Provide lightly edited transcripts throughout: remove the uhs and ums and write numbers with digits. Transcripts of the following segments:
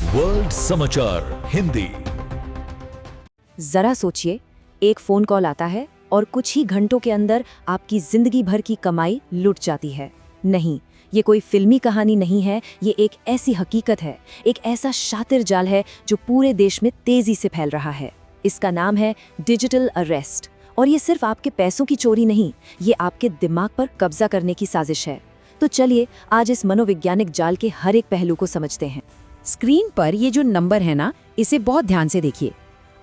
World समाचार हिंदी। जरा सोचिए, एक फोन कॉल आता है और कुछ ही घंटों के अंदर आपकी जिंदगी भर की कमाई लुट जाती है। नहीं, ये कोई फिल्मी कहानी नहीं है, ये एक ऐसी हकीकत है, एक ऐसा शातिर जाल है जो पूरे देश में तेजी से फैल रहा है। इसका नाम है डिजिटल अरेस्ट। और ये सिर्फ आपके पैसों की चोरी नहीं, ये आपके दिमाग पर कब्जा करने की साजिश है। तो चलिए आज इस मनोवैज्ञानिक जाल के हर एक पहलू को समझते हैं। स्क्रीन पर ये जो नंबर है ना, इसे बहुत ध्यान से देखिए।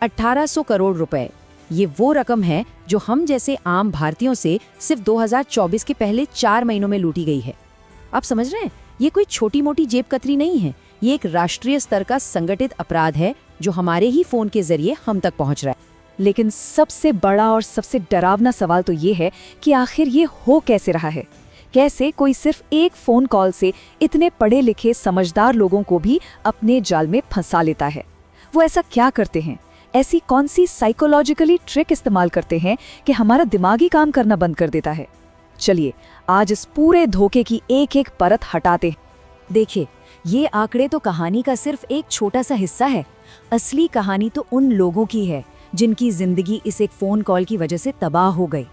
1800 करोड़ रुपए, ये वो रकम है जो हम जैसे आम भारतीयों से सिर्फ 2024 के पहले 4 महीनों में लूटी गई है। आप समझ रहे हैं, ये कोई छोटी मोटी जेब कतरी नहीं है, ये एक राष्ट्रीय स्तर का संगठित अपराध है जो हमारे ही फोन के जरिए हम तक पहुंच रहा है। लेकिन सबसे बड़ा और सबसे डरावना सवाल तो ये है कि आखिर ये हो कैसे रहा है। कैसे कोई सिर्फ एक फोन कॉल से इतने पढ़े लिखे समझदार लोगों को भी अपने जाल में फंसा लेता है। वो ऐसा क्या करते हैं, ऐसी कौन सी साइकोलॉजिकली ट्रिक इस्तेमाल करते हैं कि हमारा दिमाग ही काम करना बंद कर देता है। चलिए आज इस पूरे धोखे की एक एक परत हटाते हैं। देखिए, ये आंकड़े तो कहानी का सिर्फ एक छोटा सा हिस्सा है। असली कहानी तो उन लोगों की है जिनकी जिंदगी इस एक फोन कॉल की वजह से तबाह हो गई।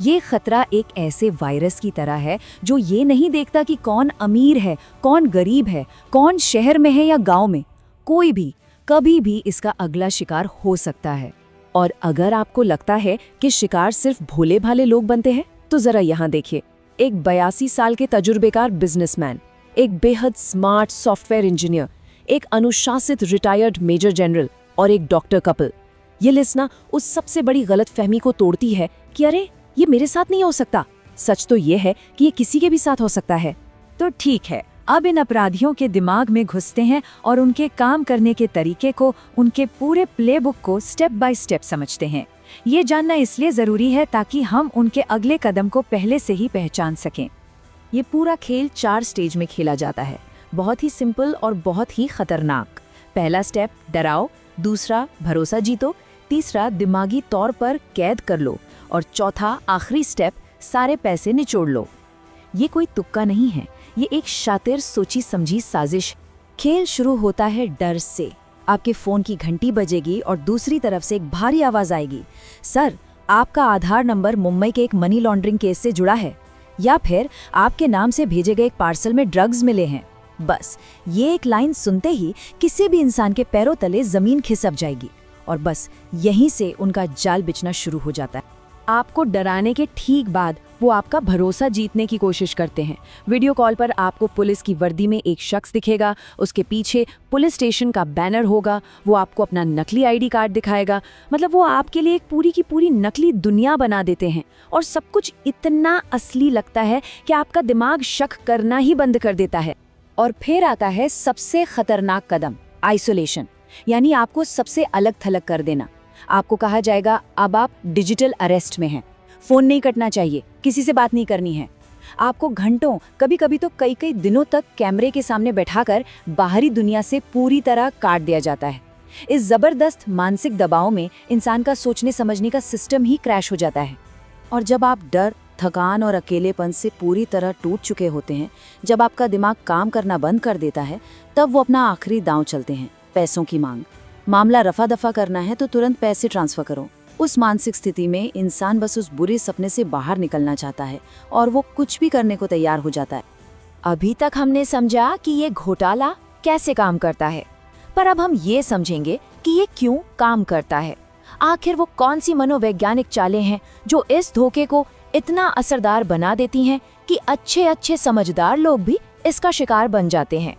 ये खतरा एक ऐसे वायरस की तरह है जो ये नहीं देखता कि कौन अमीर है, कौन गरीब है, कौन शहर में है या गांव में। कोई भी कभी भी इसका अगला शिकार हो सकता है। और अगर आपको लगता है कि शिकार सिर्फ भोले भाले लोग बनते हैं, तो जरा यहाँ देखिए। एक 82 साल के तजुर्बेकार बिजनेसमैन, एक बेहद स्मार्ट सॉफ्टवेयर इंजीनियर, एक अनुशासित रिटायर्ड मेजर जनरल और एक डॉक्टर कपल। ये लिस्ट ना उस सबसे बड़ी गलतफहमी को तोड़ती है कि अरे ये मेरे साथ नहीं हो सकता। सच तो ये है कि ये किसी के भी साथ हो सकता है। तो ठीक है, अब इन अपराधियों के दिमाग में घुसते हैं और उनके काम करने के तरीके को, उनके पूरे प्लेबुक को स्टेप बाय स्टेप समझते हैं। ये जानना इसलिए जरूरी है ताकि हम उनके अगले कदम को पहले से ही पहचान सकें। ये पूरा खेल 4 स्टेज में खेला जाता है, बहुत ही सिंपल और बहुत ही खतरनाक। पहला स्टेप डराओ, दूसरा भरोसा जीतो, तीसरा दिमागी तौर पर कैद कर लो और चौथा आखिरी स्टेप सारे पैसे निचोड़ लो। ये कोई तुक्का नहीं है, ये एक शातिर सोची समझी साजिश। खेल शुरू होता है डर से। आपके फोन की घंटी बजेगी और दूसरी तरफ से एक भारी आवाज आएगी, सर आपका आधार नंबर मुंबई के एक मनी लॉन्ड्रिंग केस से जुड़ा है, या फिर आपके नाम से भेजे गए एक पार्सल में ड्रग्स मिले हैं। बस ये एक लाइन सुनते ही किसी भी इंसान के पैरों तले जमीन खिसक जाएगी और बस यहीं से उनका जाल बिछना शुरू हो जाता है। आपको डराने के ठीक बाद वो आपका भरोसा जीतने की कोशिश करते हैं। वीडियो कॉल पर आपको पुलिस की वर्दी में एक शख्स दिखेगा, उसके पीछे पुलिस स्टेशन का बैनर होगा, वो आपको अपना नकली आईडी कार्ड दिखाएगा। मतलब वो आपके लिए एक पूरी की पूरी नकली दुनिया बना देते हैं और सब कुछ इतना असली लगता है कि आपका दिमाग शक करना ही बंद कर देता है। और फिर आता है सबसे खतरनाक कदम, आइसोलेशन, यानी आपको सबसे अलग थलग कर देना। आपको कहा जाएगा अब आप डिजिटल अरेस्ट में हैं, फोन नहीं कटना चाहिए, किसी से बात नहीं करनी है। आपको घंटों, कभी कभी तो कई कई दिनों तक कैमरे के सामने बैठाकर बाहरी दुनिया से पूरी तरह काट दिया जाता है। इस जबरदस्त मानसिक दबाव में इंसान का सोचने समझने का सिस्टम ही क्रैश हो जाता है। और जब आप डर, थकान और अकेलेपन से पूरी तरह टूट चुके होते हैं, जब आपका दिमाग काम करना बंद कर देता है, तब वो अपना आखिरी दांव चलते हैं, पैसों की मांग। मामला रफा दफा करना है तो तुरंत पैसे ट्रांसफर करो। उस मानसिक स्थिति में इंसान बस उस बुरे सपने से बाहर निकलना चाहता है और वो कुछ भी करने को तैयार हो जाता है। अभी तक हमने समझा कि ये घोटाला कैसे काम करता है, पर अब हम ये समझेंगे कि ये क्यों काम करता है। आखिर वो कौन सी मनोवैज्ञानिक चालें हैं जो इस धोखे को इतना असरदार बना देती हैं कि अच्छे समझदार लोग भी इसका शिकार बन जाते हैं।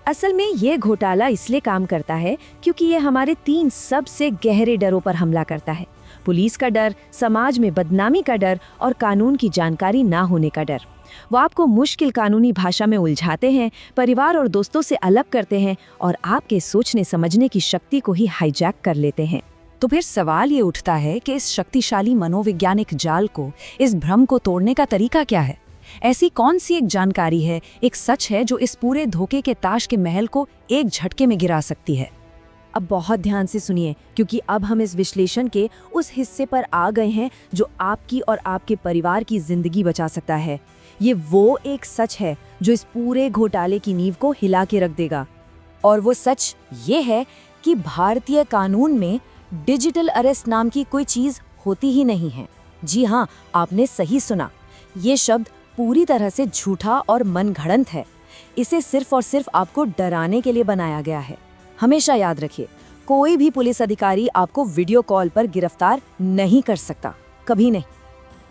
असल में ये घोटाला इसलिए काम करता है क्योंकि ये हमारे 3 सबसे गहरे डरों पर हमला करता है। पुलिस का डर, समाज में बदनामी का डर और कानून की जानकारी ना होने का डर। वो आपको मुश्किल कानूनी भाषा में उलझाते हैं, परिवार और दोस्तों से अलग करते हैं और आपके सोचने समझने की शक्ति को ही हाईजैक कर लेते हैं। तो फिर सवाल ये उठता है कि इस शक्तिशाली मनोवैज्ञानिक जाल को, इस भ्रम को तोड़ने का तरीका क्या है? ऐसी कौन सी एक जानकारी है, एक सच है जो इस पूरे धोखे के ताश के महल को एक झटके में गिरा सकती है? अब बहुत ध्यान से सुनिए, क्योंकि अब हम इस विश्लेषण के उस हिस्से पर आ गए हैं जो आपकी और आपके परिवार की जिंदगी बचा सकता है। ये वो एक सच है जो इस पूरे घोटाले की नींव को हिला के रख देगा। और वो सच ये है कि भारतीय कानून में डिजिटल अरेस्ट नाम की कोई चीज होती ही नहीं है। जी हाँ, आपने सही सुना। ये शब्द पूरी तरह से झूठा और मनगढ़ंत है। इसे सिर्फ और सिर्फ आपको डराने के लिए बनाया गया है। हमेशा याद रखिए, कोई भी पुलिस अधिकारी आपको वीडियो कॉल पर गिरफ्तार नहीं कर सकता, कभी नहीं।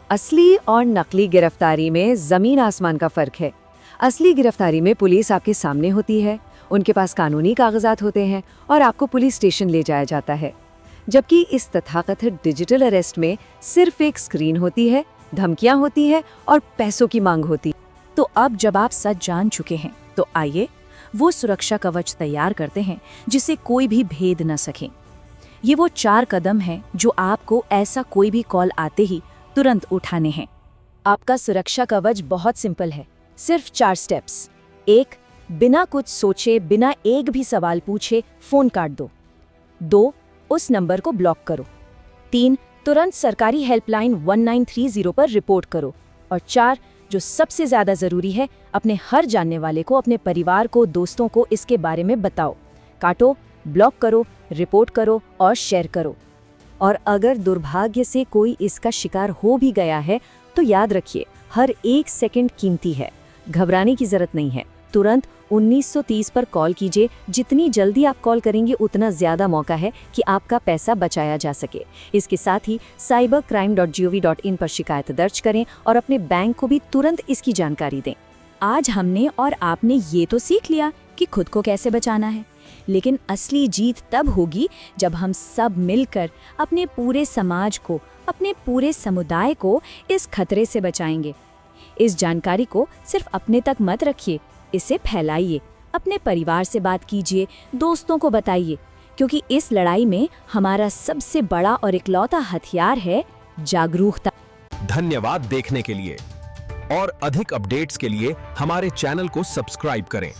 असली और नकली गिरफ्तारी में जमीन आसमान का फर्क है। असली गिरफ्तारी में पुलिस आपके सामने होती है, उनके पास कानूनी कागजात होते हैं और आपको पुलिस स्टेशन ले जाया जाता है। जबकि इस तथाकथित डिजिटल अरेस्ट में सिर्फ एक स्क्रीन होती है, धमकियां होती है और पैसों की मांग होती। तो अब जब आप सच जान चुके हैं, तो आइए वो सुरक्षा कवच तैयार करते हैं जिसे कोई भी भेद न सके। ये वो 4 कदम हैं जो आपको ऐसा कोई भी कॉल आते ही तुरंत उठाने हैं। आपका सुरक्षा कवच बहुत सिंपल है, सिर्फ 4 स्टेप्स। 1. बिना कुछ सोचे, बिना एक भी सवाल पूछे फोन काट दो। 2. उस नंबर को ब्लॉक करो। 3. तुरंत सरकारी हेल्पलाइन 1930 पर रिपोर्ट करो। और 4, जो सबसे ज्यादा जरूरी है, अपने हर जानने वाले को, अपने परिवार को, दोस्तों को इसके बारे में बताओ। काटो, ब्लॉक करो, रिपोर्ट करो और शेयर करो। और अगर दुर्भाग्य से कोई इसका शिकार हो भी गया है, तो याद रखिए, हर एक सेकंड कीमती है। घबराने की जरूरत नहीं है। तुरंत 1930 पर कॉल कीजिए। जितनी जल्दी आप कॉल करेंगे, उतना ज्यादा मौका है कि आपका पैसा बचाया जा सके। इसके साथ ही cybercrime.gov.in पर शिकायत दर्ज करें और अपने बैंक को भी तुरंत इसकी जानकारी दें। आज हमने और आपने ये तो सीख लिया कि खुद को कैसे बचाना है, लेकिन असली जीत तब होगी जब हम सब मिलकर अपने पूरे समाज को, अपने पूरे समुदाय को इस खतरे से बचाएंगे। इस जानकारी को सिर्फ अपने तक मत रखिए, इसे फैलाइए, अपने परिवार से बात कीजिए, दोस्तों को बताइए, क्योंकि इस लड़ाई में हमारा सबसे बड़ा और इकलौता हथियार है जागरूकता। धन्यवाद देखने के लिए। और अधिक अपडेट्स के लिए हमारे चैनल को सब्सक्राइब करें।